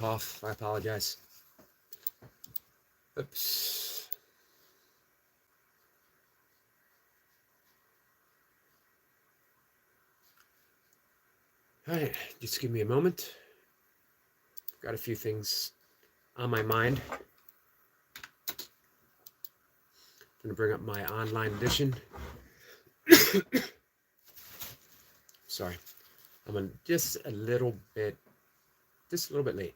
Off. I apologize. Oops. All right, just give me a moment. Got a few things on my mind. I'm going to bring up my online edition. Sorry, I'm just a little bit late.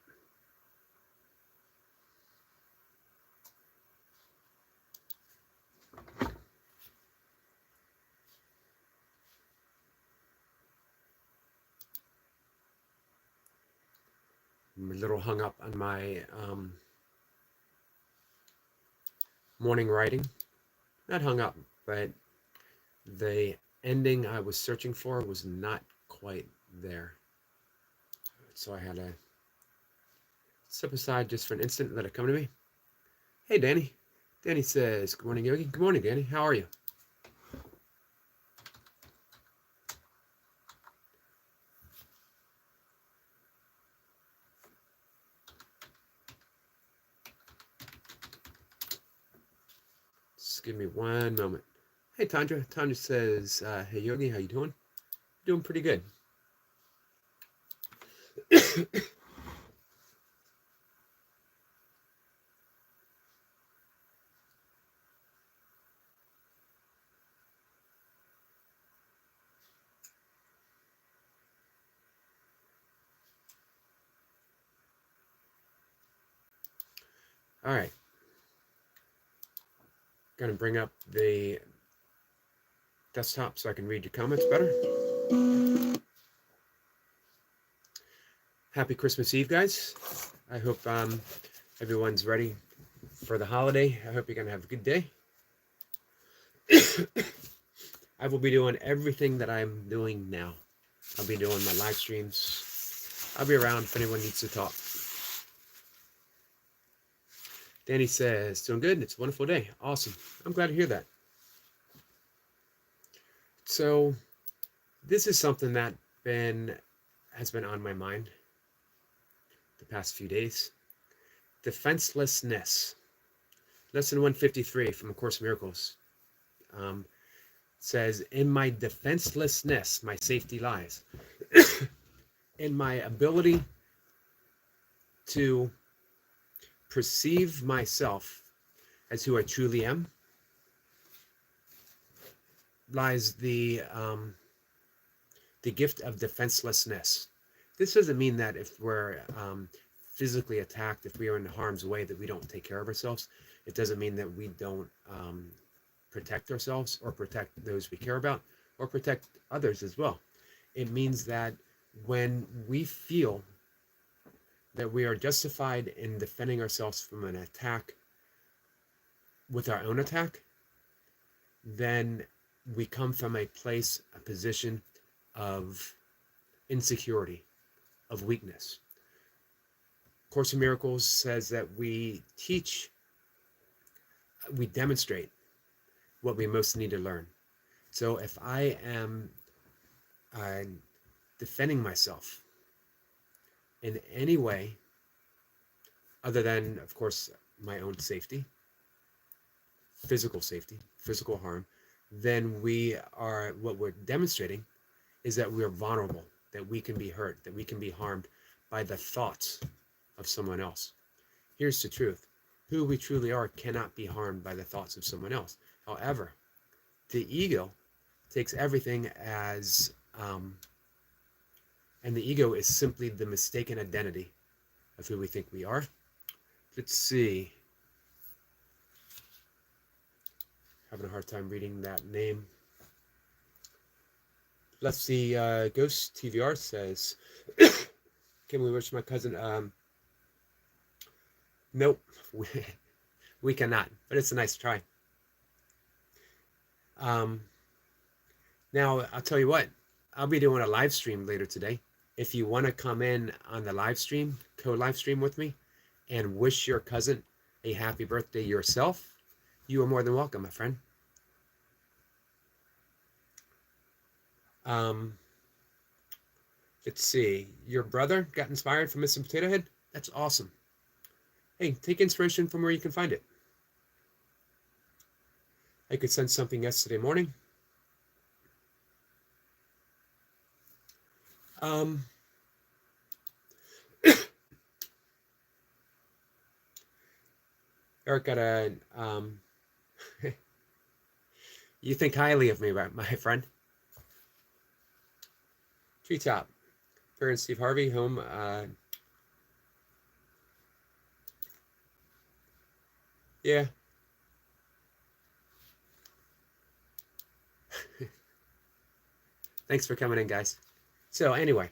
I'm a little hung up on my morning writing. Not hung up, but the ending I was searching for was not quite there. So I had to step aside just for an instant and let it come to me. Hey, Danny. Danny says, good morning, Yogi. Good morning, Danny. How are you? Just give me one moment. Hey, Tandra. Tandra says, hey, Yogi, how you doing? Doing pretty good. All right. Going to bring up the desktop so I can read your comments better. Happy Christmas Eve, guys. I hope everyone's ready for the holiday. I hope you're going to have a good day. I will be doing everything that I'm doing now. I'll be doing my live streams. I'll be around if anyone needs to talk. Danny says, doing good. It's a wonderful day. Awesome. I'm glad to hear that. So this is something that has been on my mind the past few days. Defenselessness. Lesson 153 from A Course in Miracles says, in my defenselessness, my safety lies. In my ability to perceive myself as who I truly am lies the gift of defenselessness. This doesn't mean that if we're physically attacked, if we are in harm's way, that we don't take care of ourselves. It doesn't mean that we don't protect ourselves or protect those we care about or protect others as well. It means that when we feel that we are justified in defending ourselves from an attack with our own attack, then we come from a place, a position of insecurity, of weakness. Course in Miracles says that we demonstrate what we most need to learn. So if I am defending myself in any way other than, of course, my own safety, physical harm, then what we're demonstrating is that we are vulnerable, that we can be hurt, that we can be harmed by the thoughts of someone else. Here's the truth. Who we truly are cannot be harmed by the thoughts of someone else. However, the ego takes everything as, and the ego is simply the mistaken identity of who we think we are. Let's see. Having a hard time reading that name. Let's see. Ghost TVR says, can we wish my cousin? Nope, we cannot, but it's a nice try. Now, I'll tell you what, I'll be doing a live stream later today. If you want to come in on the live stream, co-live stream with me, and wish your cousin a happy birthday yourself, you are more than welcome, my friend. Let's see. Your brother got inspired from Mr. Potato Head? That's awesome. Hey, take inspiration from where you can find it. I could send something yesterday morning. Eric got a, you think highly of me, right, my friend? Treetop. Fair and Steve Harvey, home. Yeah. Thanks for coming in, guys. So anyway,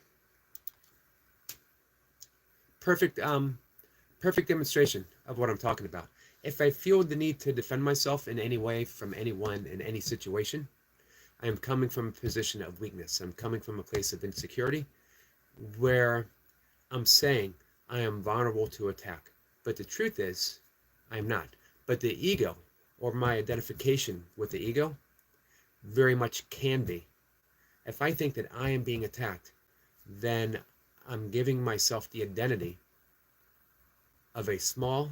perfect perfect demonstration of what I'm talking about. If I feel the need to defend myself in any way from anyone in any situation, I am coming from a position of weakness. I'm coming from a place of insecurity where I'm saying I am vulnerable to attack. But the truth is, I am not. But the ego, or my identification with the ego, very much can be. If I think that I am being attacked, then I'm giving myself the identity of a small,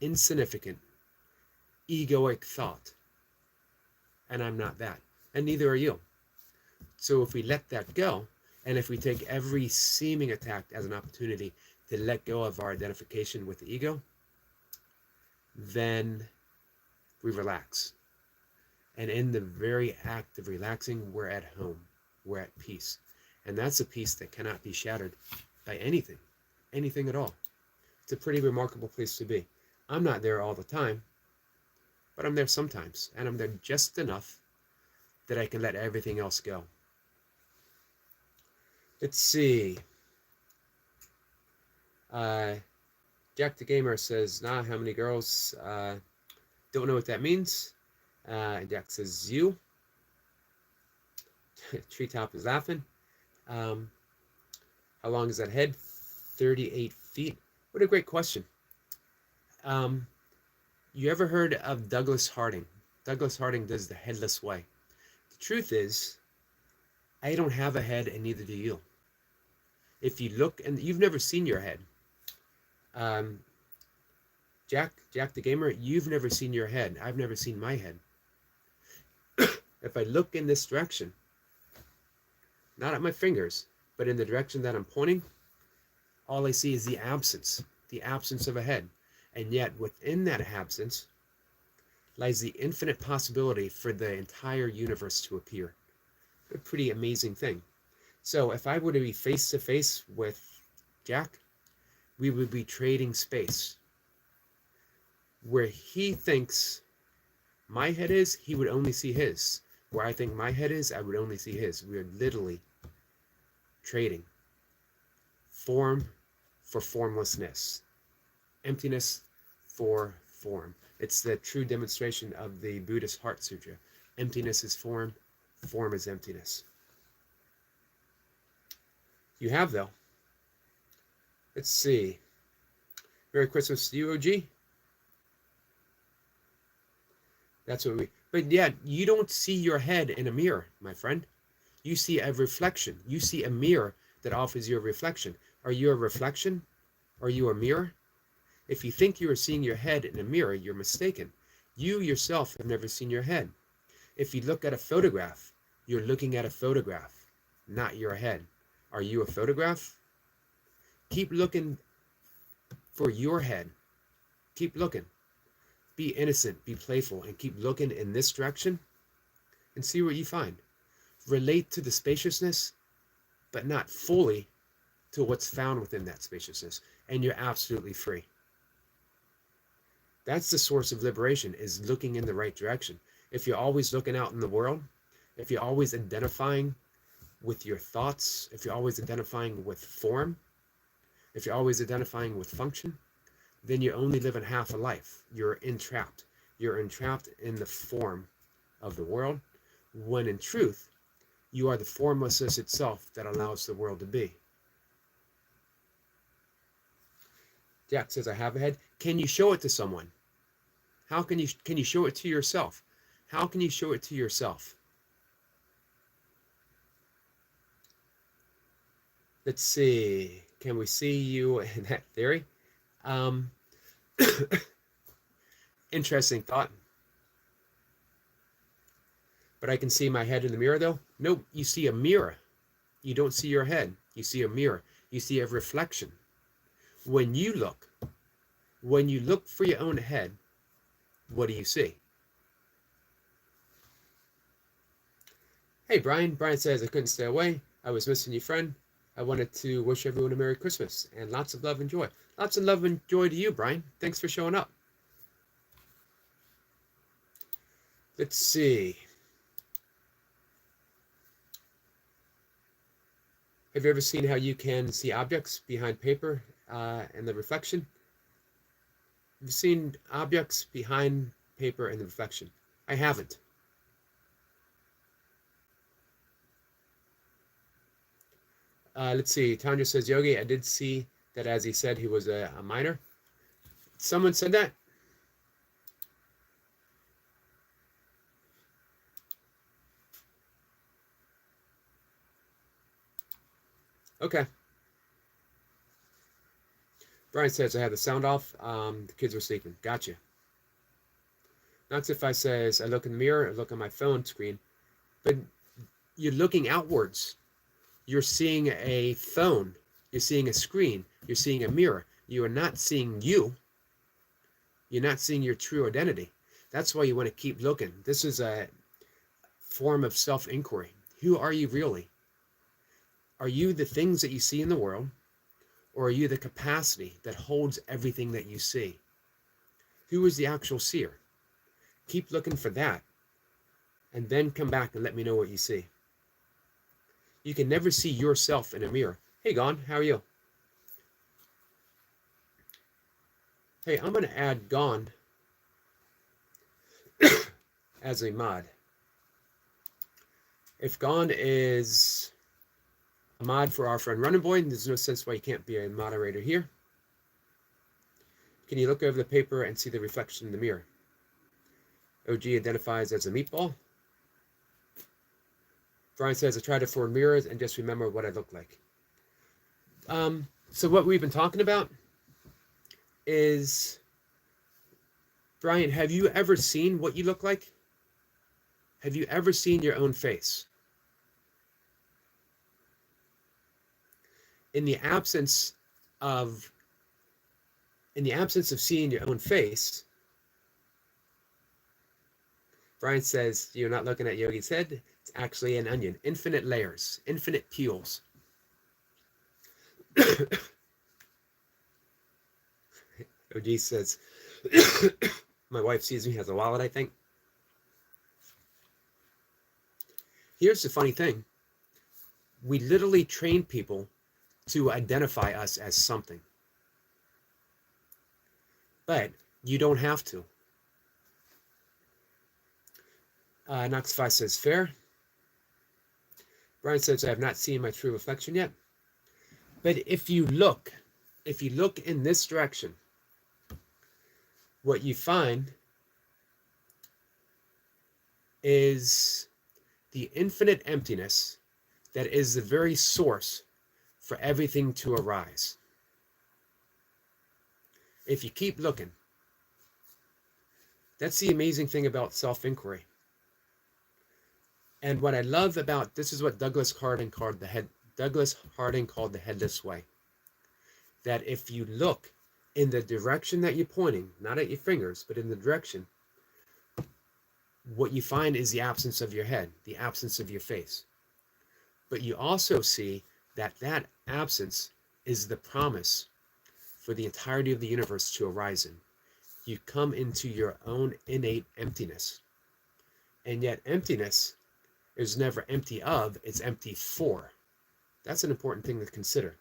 insignificant, egoic thought. And I'm not that. And neither are you. So if we let that go, and if we take every seeming attack as an opportunity to let go of our identification with the ego, then we relax. And in the very act of relaxing, we're at home. We're at peace. And that's a peace that cannot be shattered by anything at all. It's a pretty remarkable place to be. I'm not there all the time, but I'm there sometimes. And I'm there just enough that I can let everything else go. Let's see. Jack the Gamer says, nah, how many girls? Don't know what that means. Jack says, you. Treetop is laughing. How long is that head? 38 feet. What a great question. You ever heard of Douglas Harding? Douglas Harding does the headless way. The truth is, I don't have a head and neither do you. If you look, and you've never seen your head. Jack the Gamer, you've never seen your head. I've never seen my head. If I look in this direction, not at my fingers, but in the direction that I'm pointing, all I see is the absence of a head. And yet within that absence lies the infinite possibility for the entire universe to appear. A pretty amazing thing. So if I were to be face to face with Jack, we would be trading space. Where he thinks my head is, he would only see his. Where I think my head is, I would only see his. We are literally trading form for formlessness, emptiness for form. It's the true demonstration of the Buddhist Heart Sutra. Emptiness is form, form is emptiness. You have, though. Let's see. Merry Christmas to you, OG. That's what we... But yeah, you don't see your head in a mirror, my friend. You see a reflection. You see a mirror that offers you a reflection. Are you a reflection? Are you a mirror? If you think you are seeing your head in a mirror, you're mistaken. You yourself have never seen your head. If you look at a photograph, you're looking at a photograph, not your head. Are you a photograph? Keep looking for your head. Keep looking. Be innocent, be playful, and keep looking in this direction and see what you find. Relate to the spaciousness, but not fully to what's found within that spaciousness, and you're absolutely free. That's the source of liberation, is looking in the right direction. If you're always looking out in the world, if you're always identifying with your thoughts, if you're always identifying with form, if you're always identifying with function, then you're only living half a life. You're entrapped. You're entrapped in the form of the world, when in truth, you are the formlessness itself that allows the world to be. Jack says, I have a head. Can you show it to someone? How can you show it to yourself? How can you show it to yourself? Let's see. can we see you in that theory? Um, Interesting thought. But I can see my head in the mirror though? Nope, you see a mirror. You don't see your head. You see a mirror. You see a reflection. When you look for your own head, what do you see? Hey, Brian. Brian says, I couldn't stay away. I was missing you, friend. I wanted to wish everyone a Merry Christmas and lots of love and joy. Lots of love and joy to you, Brian. Thanks for showing up. Let's see. Have you ever seen how you can see objects behind paper and the reflection? Have you seen objects behind paper and the reflection? I haven't. Let's see. Tanya says, Yogi, I did see that as he said he was a miner. Someone said that? Okay. Brian says, I had the sound off. The kids were sleeping. Gotcha. Noxify says, I look in the mirror, I look on my phone screen. But you're looking outwards. You're seeing a phone. You're seeing a screen. You're seeing a mirror. You are not seeing you. You're not seeing your true identity. That's why you want to keep looking. This is a form of self-inquiry. Who are you really? Are you the things that you see in the world, or are you the capacity that holds everything that you see? Who is the actual seer? Keep looking for that, and then come back and let me know what you see. You can never see yourself in a mirror. Hey, Gon, how are you? Hey, I'm going to add Gon as a mod. If Gon is a mod for our friend Running Boy, there's no sense why you can't be a moderator here. Can you look over the paper and see the reflection in the mirror? OG identifies as a meatball. Brian says, I tried to form mirrors and just remember what I look like. So what we've been talking about is, Brian, have you ever seen what you look like? Have you ever seen your own face? In the absence of seeing your own face, Brian says, you're not looking at Yogi's head. It's actually an onion. Infinite layers, infinite peels. OG says, my wife sees me as a wallet, I think. Here's the funny thing. We literally train people to identify us as something. But you don't have to. Noxify says, fair. Brian says, I have not seen my true reflection yet. But if you look in this direction, what you find is the infinite emptiness that is the very source for everything to arise. If you keep looking, that's the amazing thing about self-inquiry. And what I love about this is what Douglas Harding called the headless way. That if you look in the direction that you're pointing, not at your fingers, but in the direction, what you find is the absence of your head, the absence of your face. But you also see that that absence is the promise for the entirety of the universe to arise in. You come into your own innate emptiness. And yet emptiness is never empty of, it's empty for. That's an important thing to consider.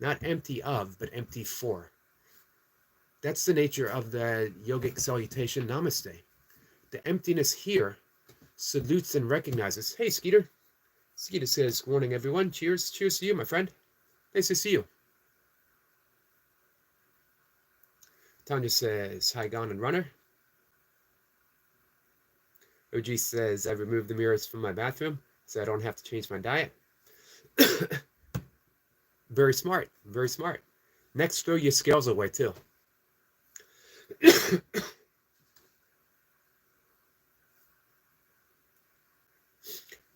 Not empty of, but empty for. That's the nature of the yogic salutation, namaste. The emptiness here salutes and recognizes, hey, Skeeter. Skeeter says, good morning, everyone. Cheers. Cheers to you, my friend. Nice to see you. Tanya says, hi, Gon and Runner. OG says, I removed the mirrors from my bathroom so I don't have to change my diet. Very smart. Very smart. Next, throw your scales away too.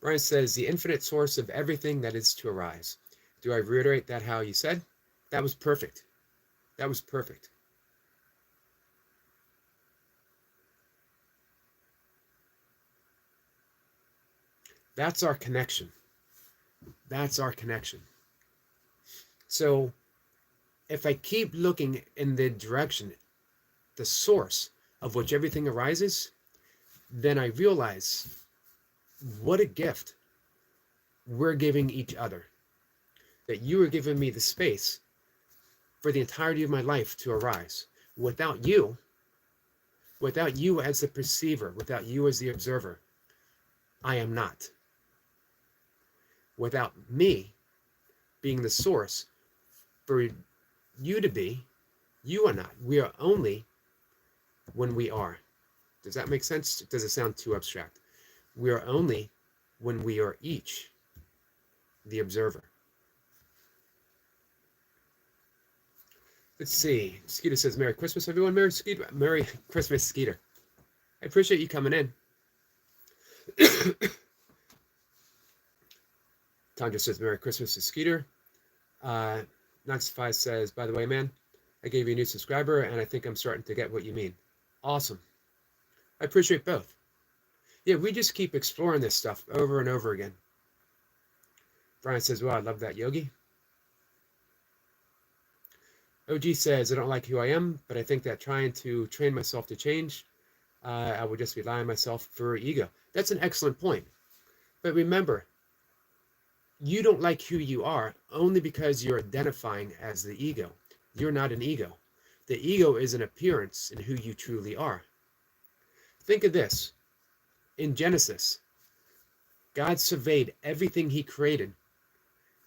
Brian says, the infinite source of everything that is to arise. Do I reiterate that how you said? That was perfect. That was perfect. That's our connection. That's our connection. So if I keep looking in the direction, the source of which everything arises, then I realize what a gift we're giving each other. That you are giving me the space for the entirety of my life to arise. Without you as the perceiver, without you as the observer, I am not. Without me being the source for you to be, you are not. We are only when we are. Does that make sense? Does it sound too abstract? We are only when we are each the observer. Let's see. Skeeter says, Merry Christmas, everyone. Merry Christmas, Skeeter. I appreciate you coming in. Tandra says, Merry Christmas to Skeeter. Noxify says, by the way, man, I gave you a new subscriber, and I think I'm starting to get what you mean. Awesome. I appreciate both. Yeah, we just keep exploring this stuff over and over again. Brian says, well, I love that, Yogi. OG says, I don't like who I am, but I think that trying to train myself to change, I would just rely on myself for ego. That's an excellent point. But remember, you don't like who you are only because you're identifying as the ego. You're not an ego. The ego is an appearance in who you truly are. Think of this. In Genesis, God surveyed everything he created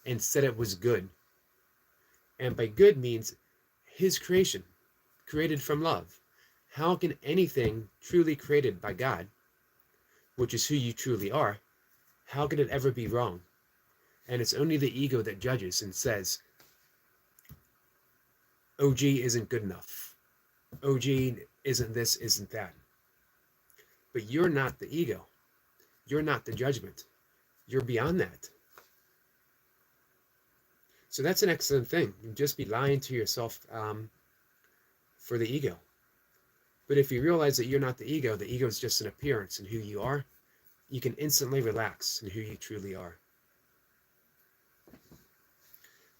and said it was good. And by good means his creation, created from love. How can anything truly created by God, which is who you truly are, how can it ever be wrong? And it's only the ego that judges and says, OG isn't good enough. OG isn't this, isn't that. But you're not the ego. You're not the judgment. You're beyond that. So that's an excellent thing. You just be lying to yourself for the ego. But if you realize that you're not the ego is just an appearance in who you are, you can instantly relax in who you truly are.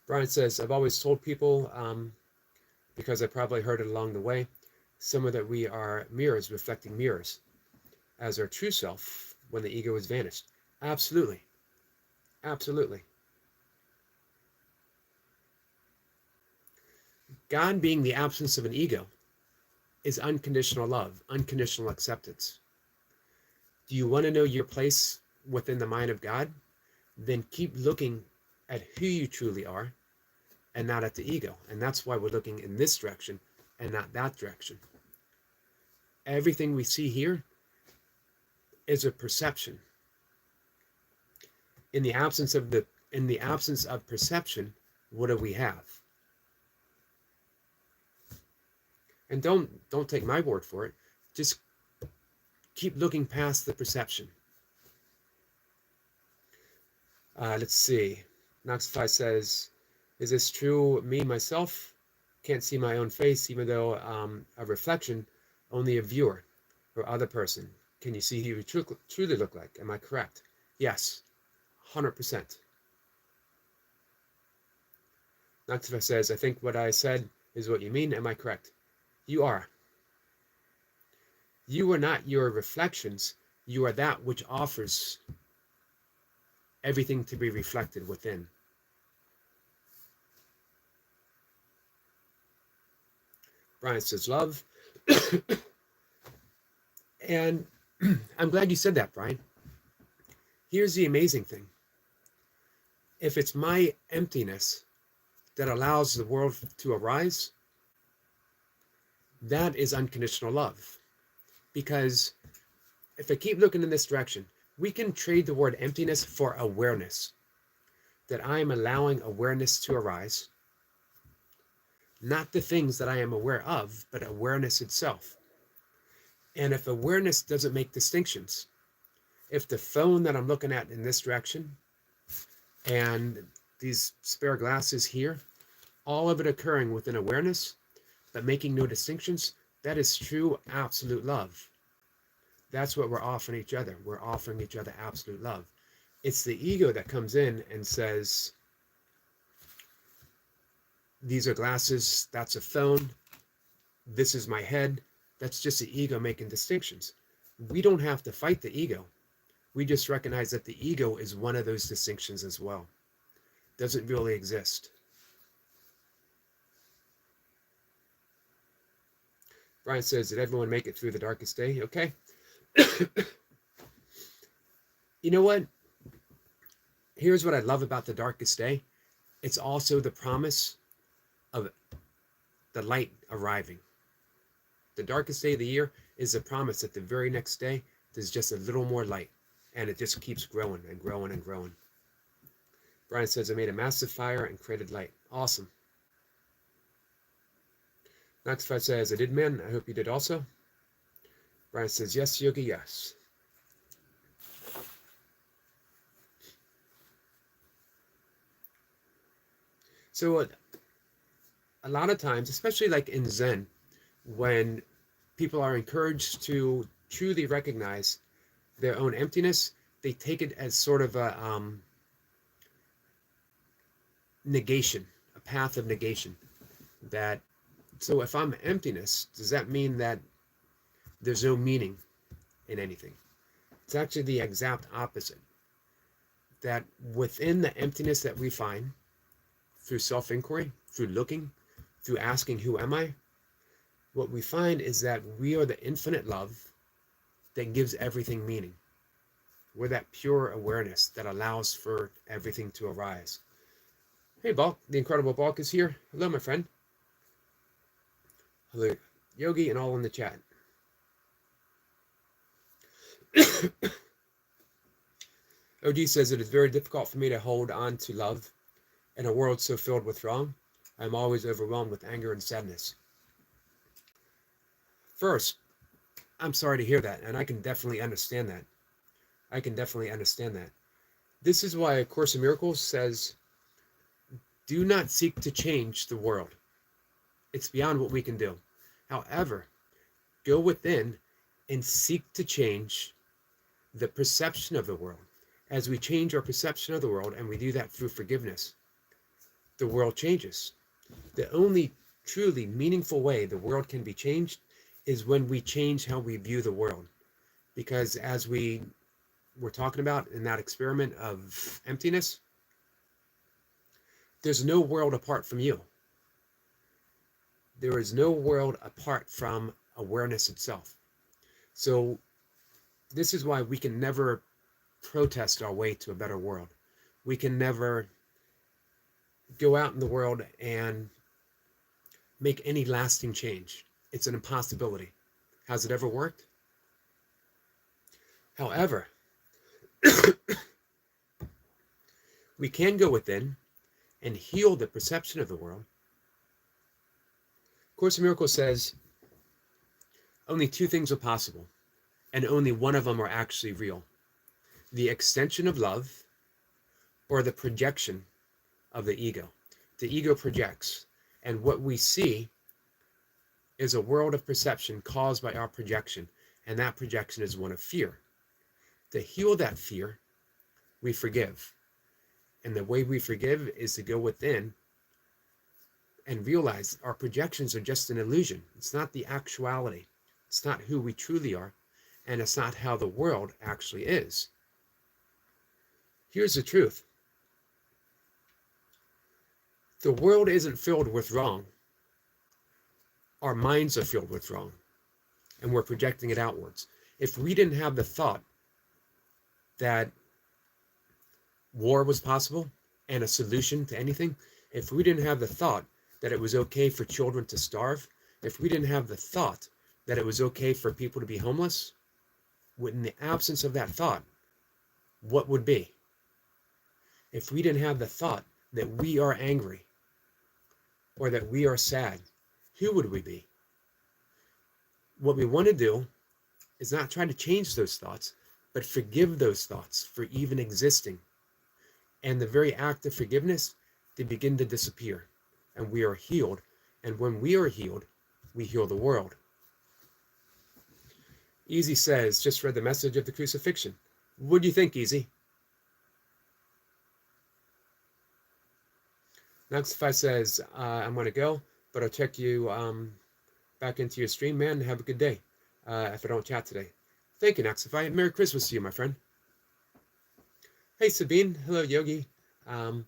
Brian says, I've always told people, because I probably heard it along the way, somewhere that we are mirrors reflecting mirrors as our true self when the ego is vanished. Absolutely. Absolutely. God being the absence of an ego is unconditional love, unconditional acceptance. Do you want to know your place within the mind of God? Then keep looking at who you truly are and not at the ego. And that's why we're looking in this direction and not that direction. Everything we see here is a perception. In the absence of perception, what do we have? And don't take my word for it. Just keep looking past the perception. Let's see. Noxify says, is this true? Me, myself, can't see my own face, even though a reflection, only a viewer or other person. Can you see who you truly look like? Am I correct? Yes, 100%. Noxify says, I think what I said is what you mean. Am I correct? You are. You are not your reflections. You are that which offers everything to be reflected within. Brian says, love. And I'm glad you said that, Brian. Here's the amazing thing. If it's my emptiness that allows the world to arise, that is unconditional love. Because if I keep looking in this direction, we can trade the word emptiness for awareness. that I am allowing awareness to arise, not the things that I am aware of, but awareness itself. And if awareness doesn't make distinctions, if the phone that I'm looking at in this direction and these spare glasses here, all of it occurring within awareness, but making no distinctions, that is true absolute love. That's what we're offering each other. We're offering each other absolute love. It's the ego that comes in and says, these are glasses, that's a phone, this is my head. That's just the ego making distinctions. We don't have to fight the ego. We just recognize that the ego is one of those distinctions as well. Doesn't really exist. Brian says, did everyone make it through the darkest day? Okay. You know what? Here's what I love about the darkest day. It's also the promise of the light arriving. The darkest day of the year is the promise that the very next day, there's just a little more light. And it just keeps growing and growing and growing. Brian says, I made a massive fire and created light. Awesome. Knox5 says, I did, man. I hope you did also. Brian says, yes, Yogi, yes. So a lot of times, especially like in Zen, when people are encouraged to truly recognize their own emptiness, they take it as sort of a negation, a path of negation. That, so if I'm emptiness, does that mean that there's no meaning in anything? It's actually the exact opposite. That within the emptiness that we find, through self-inquiry, through looking, through asking, who am I? What we find is that we are the infinite love that gives everything meaning. We're that pure awareness that allows for everything to arise. Hey, Balk, the incredible Balk is here. Hello, my friend. Hello, Yogi, and all in the chat. OG says, it is very difficult for me to hold on to love in a world so filled with wrong. I'm always overwhelmed with anger and sadness. First, I'm sorry to hear that, and I can definitely understand that. I can definitely understand that. This is why A Course in Miracles says, do not seek to change the world. It's beyond what we can do. However, go within and seek to change the perception of the world. As we change our perception of the world, and we do that through forgiveness, the world changes. The only truly meaningful way the world can be changed is when we change how we view the world. Because as we were talking about in that experiment of emptiness, there's no world apart from you. There is no world apart from awareness itself. So this is why we can never protest our way to a better world. We can never go out in the world and make any lasting change. It's an impossibility. Has it ever worked? However, we can go within and heal the perception of the world. Course in Miracles says only two things are possible, and only one of them are actually real. The extension of love or the projection of the ego. The ego projects, and what we see is a world of perception caused by our projection, and that projection is one of fear. To heal that fear, we forgive. And the way we forgive is to go within and realize our projections are just an illusion. It's not the actuality. It's not who we truly are, and it's not how the world actually is. Here's the truth. The world isn't filled with wrong. Our minds are filled with wrong, and we're projecting it outwards. If we didn't have the thought that war was possible and a solution to anything, if we didn't have the thought that it was okay for children to starve, if we didn't have the thought that it was okay for people to be homeless, in the absence of that thought, what would be? If we didn't have the thought that we are angry or that we are sad, who would we be? What we want to do is not try to change those thoughts, but forgive those thoughts for even existing. And the very act of forgiveness, they begin to disappear, and we are healed. And when we are healed, we heal the world. Easy says, just read the message of the crucifixion. What do you think, Easy? Naxify says, I'm going to go, but I'll check you back into your stream, man. Have a good day if I don't chat today. Thank you, Naxify. Merry Christmas to you, my friend. Hey, Sabine. Hello, Yogi. And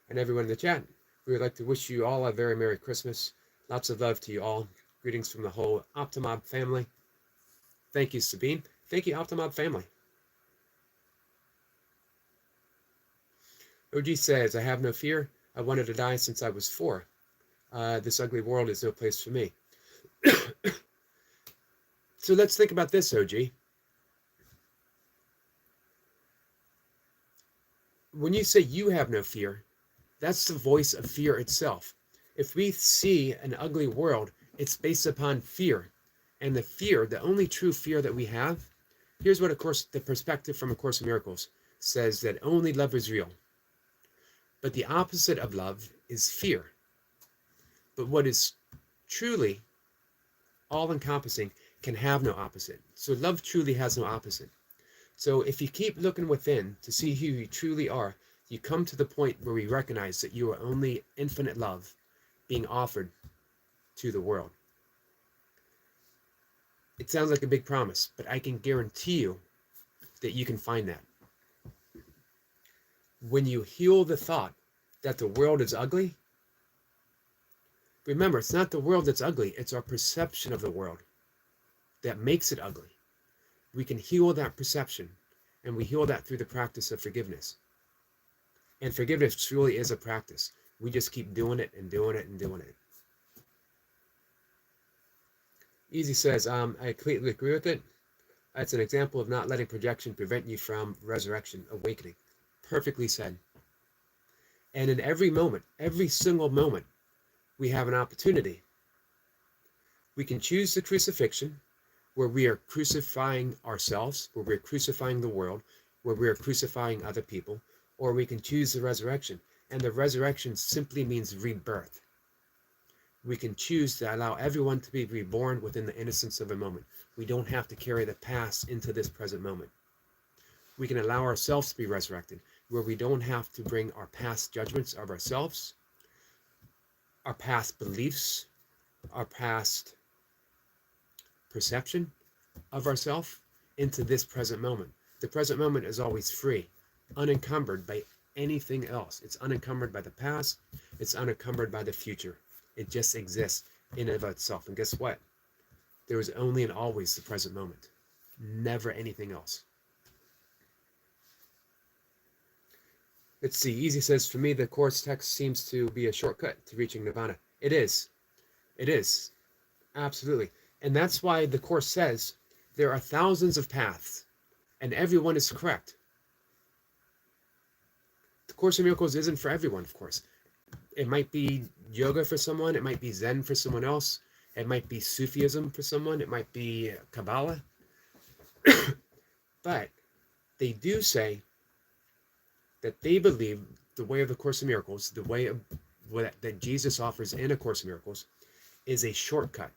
everyone in the chat. We would like to wish you all a very Merry Christmas. Lots of love to you all. Greetings from the whole Optimob family. Thank you, Sabine. Thank you, Optimob family. OG says, I have no fear. I wanted to die since I was 4. This ugly world is no place for me. So let's think about this, OG. When you say you have no fear, that's the voice of fear itself. If we see an ugly world, it's based upon fear. And the fear, the only true fear that we have, here's what, of course, the perspective from A Course in Miracles says, that only love is real. But the opposite of love is fear. But what is truly all-encompassing can have no opposite. So love truly has no opposite. So if you keep looking within to see who you truly are, you come to the point where we recognize that you are only infinite love being offered to the world. It sounds like a big promise, but I can guarantee you that you can find that. When you heal the thought that the world is ugly, remember, it's not the world that's ugly, it's our perception of the world that makes it ugly. We can heal that perception, and we heal that through the practice of forgiveness. And forgiveness truly is a practice. We just keep doing it and doing it and doing it. Easy says, I completely agree with it. It's an example of not letting projection prevent you from resurrection, awakening. Perfectly said. And in every moment, every single moment, we have an opportunity. We can choose the crucifixion, where we are crucifying ourselves, where we're crucifying the world, where we are crucifying other people, or we can choose the resurrection. And the resurrection simply means rebirth. We can choose to allow everyone to be reborn within the innocence of a moment. We don't have to carry the past into this present moment. We can allow ourselves to be resurrected, where we don't have to bring our past judgments of ourselves, our past beliefs, our past perception of ourselves into this present moment. The present moment is always free, unencumbered by anything else. It's unencumbered by the past. It's unencumbered by the future. It just exists in and of itself. And guess what? There is only and always the present moment. Never anything else. Let's see. Easy says, for me, the Course text seems to be a shortcut to reaching Nirvana. It is. It is. Absolutely. And that's why the Course says there are thousands of paths, and everyone is correct. The Course in Miracles isn't for everyone, of course. It might be yoga for someone. It might be Zen for someone else. It might be Sufism for someone. It might be Kabbalah. But they do say that they believe the way of the Course in Miracles, the way of that Jesus offers in A Course in Miracles, is a shortcut,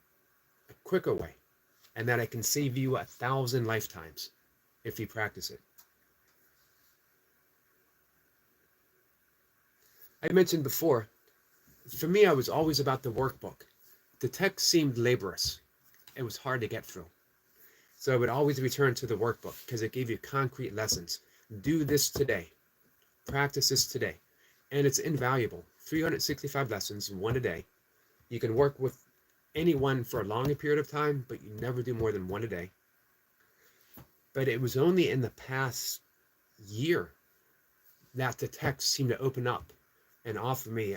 a quicker way, and that it can save you 1,000 lifetimes if you practice it. I mentioned before, for me, I was always about the workbook. The text seemed laborious. It was hard to get through. So I would always return to the workbook because it gave you concrete lessons. Do this today. Practice this today. And it's invaluable. 365 lessons, one a day. You can work with anyone for a longer period of time, but you never do more than one a day. But it was only in the past year that the text seemed to open up and offer me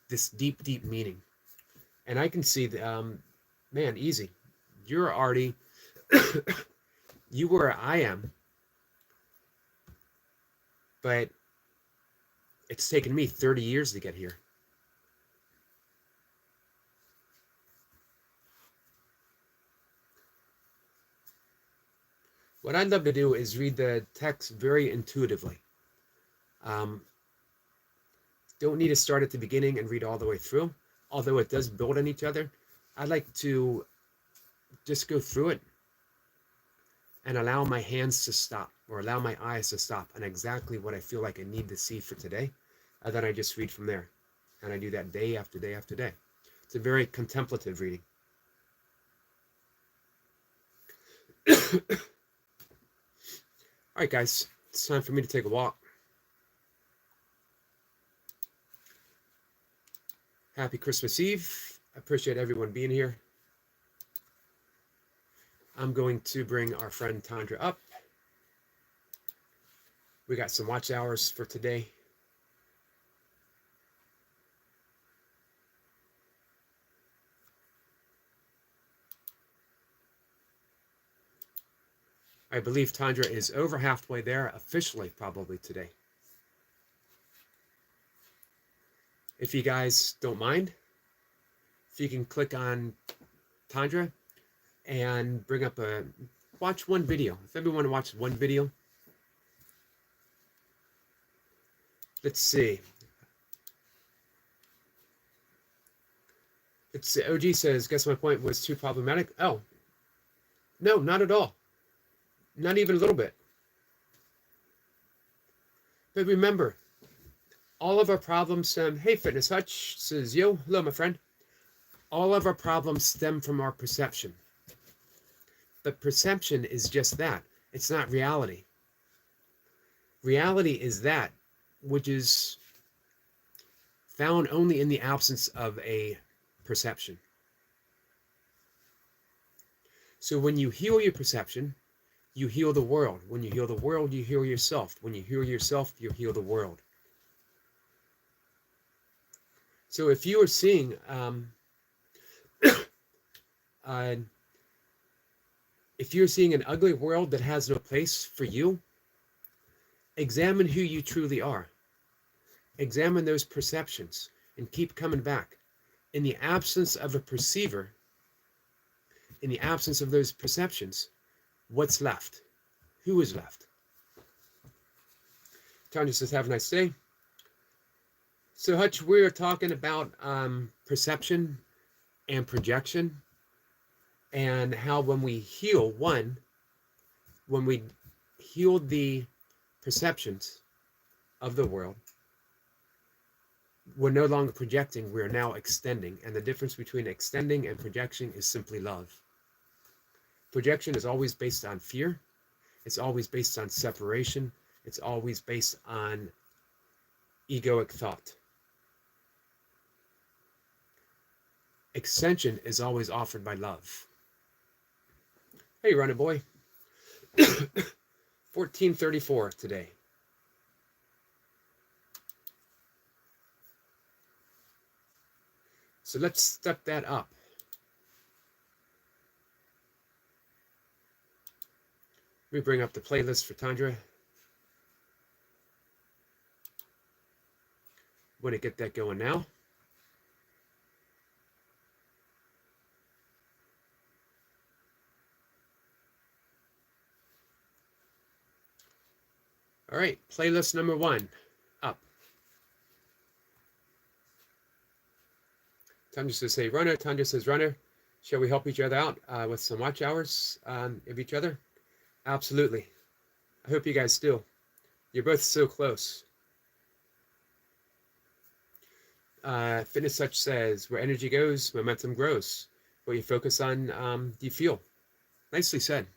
this deep, deep meaning. And I can see that, man, easy. You're already, you were, I am, but it's taken me 30 years to get here. What I'd love to do is read the text very intuitively. Don't need to start at the beginning and read all the way through, although it does build on each other. I'd like to just go through it and allow my hands to stop, or allow my eyes to stop on exactly what I feel like I need to see for today. And then I just read from there. And I do that day after day after day. It's a very contemplative reading. All right, guys, it's time for me to take a walk. Happy Christmas Eve. I appreciate everyone being here. I'm going to bring our friend Tandra up. We got some watch hours for today. I believe Tandra is over halfway there, officially probably today. If you guys don't mind, if you can click on Tandra and bring up watch one video. If everyone watches one video, let's see. It's OG says, guess my point was too problematic. Oh, no, not at all. Not even a little bit. But remember, all of our problems stem. Hey, Fitness Hutch says, yo, hello, my friend. All of our problems stem from our perception. But perception is just that. It's not reality. Reality is that which is found only in the absence of a perception. So when you heal your perception, you heal the world. When you heal the world, you heal yourself. When you heal yourself, you heal the world. So if you are seeing if you're seeing an ugly world that has no place for you, examine who you truly are. Examine those perceptions and keep coming back. In the absence of a perceiver, in the absence of those perceptions, what's left? Who is left? Tanya says, have a nice day. So Hutch, we're talking about perception and projection, and how when we heal when we heal the perceptions of the world, we're no longer projecting, we're now extending. And the difference between extending and projection is simply love. Projection is always based on fear. It's always based on separation. It's always based on egoic thought. Extension is always offered by love. Hey, running boy. 1434 today. So let's step that up. Let me bring up the playlist for Tandra. I'm going to get that going now. All right, playlist number 1 up. Tandra says, hey, runner. Tandra says, runner. Shall we help each other out with some watch hours of each other? Absolutely. I hope you guys do. You're both so close. Fitness Such says, where energy goes, momentum grows. What you focus on, you feel. Nicely said.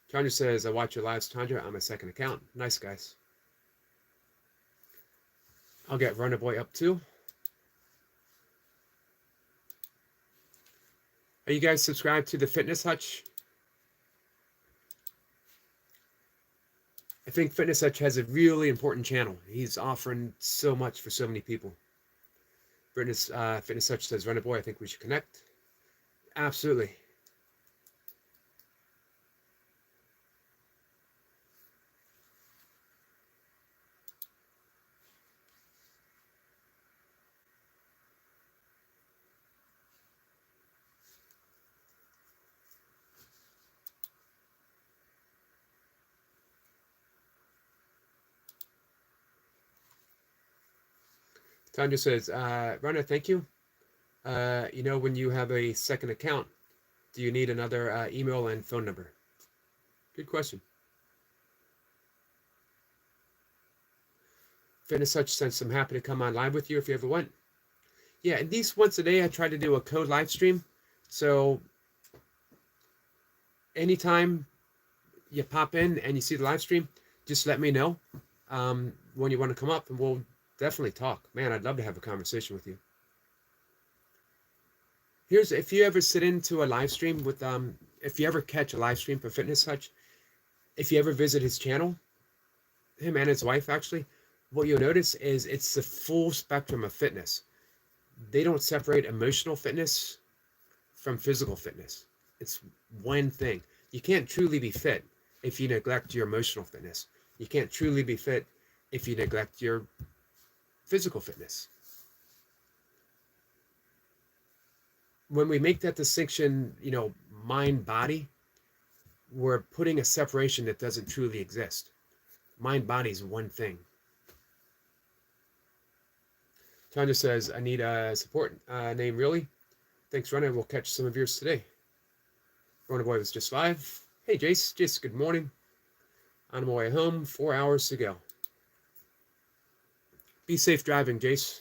Tandra says, I watch your lives, Tandra, on my second account. Nice, guys. I'll get Runner Boy up too. Are you guys subscribed to the Fitness Hutch? I think Fitness Hutch has a really important channel. He's offering so much for so many people. Fitness Hutch says, Runner Boy, I think we should connect. Absolutely. Tanya says, Rana, thank you. When you have a second account, do you need another email and phone number? Good question. Fitness Such says, I'm happy to come on live with you if you ever want. Yeah, at least once a day I try to do a code live stream. So anytime you pop in and you see the live stream, just let me know when you want to come up, and we'll definitely talk. Man, I'd love to have a conversation with you. Here's, if you ever sit into a live stream with, if you ever catch a live stream for Fitness Touch, if you ever visit his channel, him and his wife actually, what you'll notice is it's the full spectrum of fitness. They don't separate emotional fitness from physical fitness. It's one thing. You can't truly be fit if you neglect your emotional fitness. You can't truly be fit if you neglect your physical fitness. When we make that distinction, mind body, we're putting a separation that doesn't truly exist. Mind body is one thing. Tanya says, I need a support name, really. Thanks, Rona. We'll catch some of yours today. Rona Boy was just live. Hey, Jace. Jace, good morning. On my way home, 4 hours to go. Be safe driving, Jace.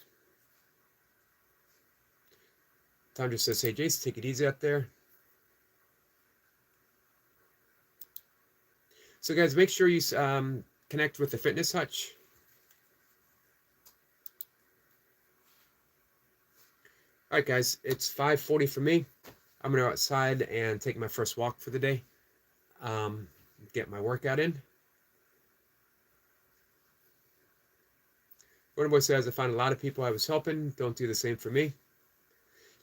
Tanya says, hey, Jace, take it easy out there. So, guys, make sure you connect with the Fitness Hutch. All right, guys, it's 5:40 for me. I'm going to go outside and take my first walk for the day. Get my workout in. Runner Boy says, I find a lot of people I was helping don't do the same for me.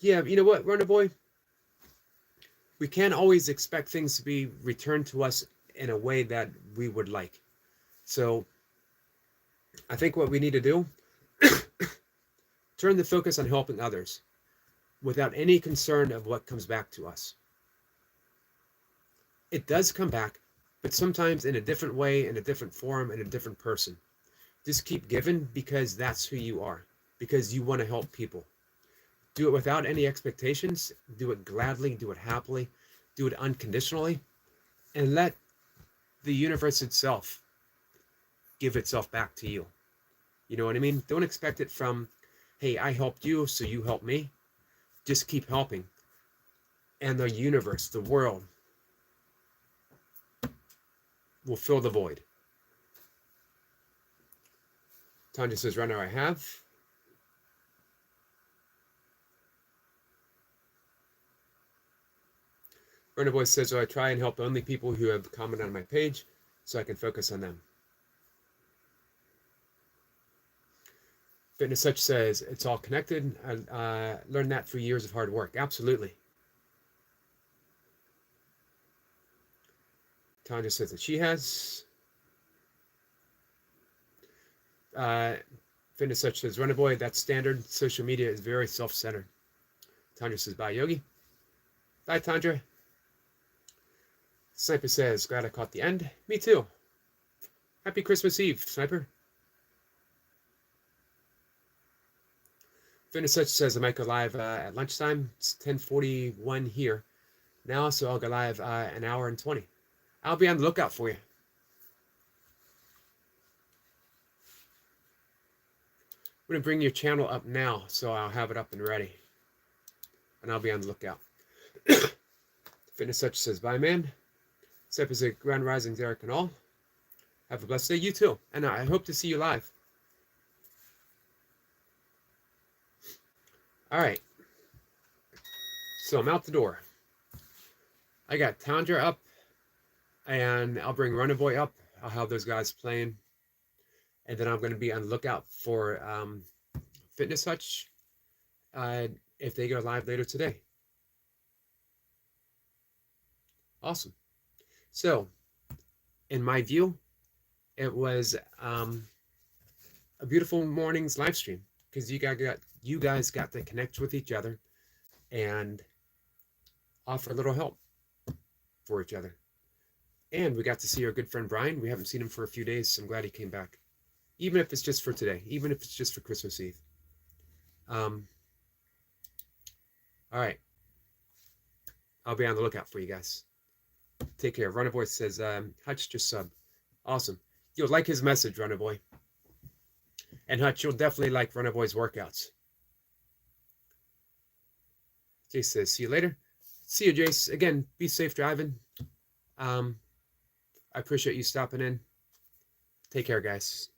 Yeah, you know what, Runner Boy? We can't always expect things to be returned to us in a way that we would like. So I think what we need to do, turn the focus on helping others without any concern of what comes back to us. It does come back, but sometimes in a different way, in a different form, in a different person. Just keep giving because that's who you are, because you want to help people. Do it without any expectations. Do it gladly. Do it happily. Do it unconditionally. And let the universe itself give itself back to you. You know what I mean? Don't expect it from, hey, I helped you, so you help me. Just keep helping. And the universe, the world, will fill the void. Tanya says, Runner, I have. Runner Boy says, so I try and help only people who have commented on my page so I can focus on them. Fitness Such says, it's all connected. I learned that through years of hard work. Absolutely. Tanya says that she has. Fitness Such says, Runner Boy, that's standard. Social media is very self-centered. Tanya says, bye, Yogi. Bye, Tandra. Sniper says, glad I caught the end. Me too. Happy Christmas Eve, Sniper. Fitness Such says I might go live at lunchtime. It's 10:41 here now, so I'll go live an hour and 20. I'll be on the lookout for you. I'm going to bring your channel up now, so I'll have it up and ready. And I'll be on the lookout. Fitness Such says, bye, man. Except as a Grand Rising, Derek and all. Have a blessed day. You too. And I hope to see you live. All right. So I'm out the door. I got Tandra up, and I'll bring Runner Boy up. I'll have those guys playing. And then I'm going to be on the lookout for Fitness Hutch if they go live later today. Awesome. So, in my view, it was a beautiful morning's live stream because you guys got to connect with each other and offer a little help for each other. And we got to see our good friend Brian. We haven't seen him for a few days, so I'm glad he came back. Even if it's just for today, even if it's just for Christmas Eve. All right. I'll be on the lookout for you guys. Take care. Runner Boy says, Hutch just sub. Awesome. You'll like his message, Runner Boy. And Hutch, you'll definitely like Runner Boy's workouts. Jace says, see you later. See you, Jace. Again, be safe driving. I appreciate you stopping in. Take care, guys.